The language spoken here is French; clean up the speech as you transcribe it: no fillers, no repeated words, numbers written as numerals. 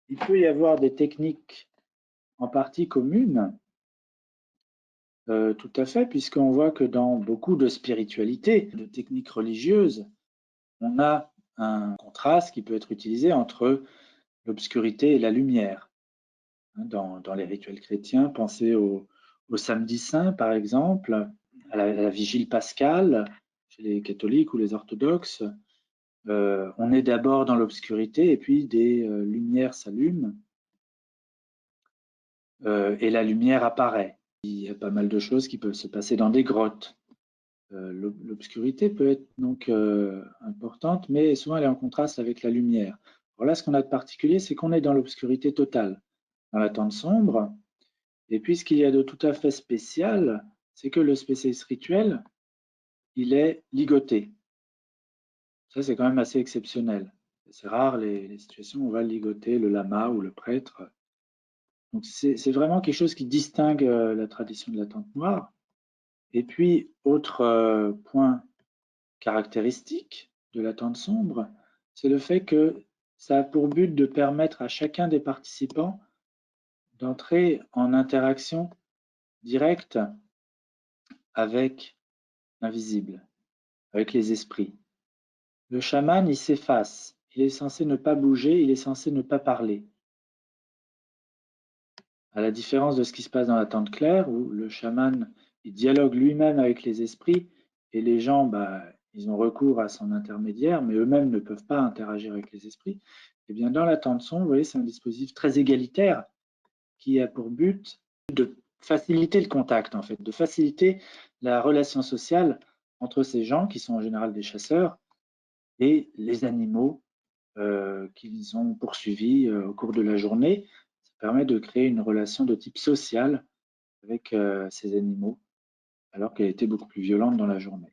il peut y avoir des techniques en partie communes, tout à fait, puisqu'on voit que dans beaucoup de spiritualités, de techniques religieuses, on a un contraste qui peut être utilisé entre l'obscurité et la lumière. Dans les rituels chrétiens, pensez au samedi saint, par exemple, à la vigile pascale, chez les catholiques ou les orthodoxes. On est d'abord dans l'obscurité et puis des lumières s'allument et la lumière apparaît. Il y a pas mal de choses qui peuvent se passer dans des grottes. L'obscurité peut être donc importante, mais souvent elle est en contraste avec la lumière. Alors là, ce qu'on a de particulier, c'est qu'on est dans l'obscurité totale, dans la tente sombre. Et puis, ce qu'il y a de tout à fait spécial, c'est que le spécialiste rituel, il est ligoté. Ça, c'est quand même assez exceptionnel. C'est rare les situations où on va ligoter le lama ou le prêtre. Donc, c'est vraiment quelque chose qui distingue la tradition de la tente noire. Et puis, autre point caractéristique de la tente sombre, c'est le fait que ça a pour but de permettre à chacun des participants d'entrer en interaction directe avec l'invisible, avec les esprits. Le chaman, il s'efface. Il est censé ne pas bouger, il est censé ne pas parler. À la différence de ce qui se passe dans la tente claire, où le chaman, il dialogue lui-même avec les esprits, et les gens, ils ont recours à son intermédiaire, mais eux-mêmes ne peuvent pas interagir avec les esprits. Et bien, dans la tente sombre, vous voyez, c'est un dispositif très égalitaire qui a pour but de faciliter le contact, en fait, de faciliter la relation sociale entre ces gens, qui sont en général des chasseurs, et les animaux qu'ils ont poursuivis au cours de la journée. Ça permet de créer une relation de type social avec ces animaux, alors qu'elle était beaucoup plus violente dans la journée.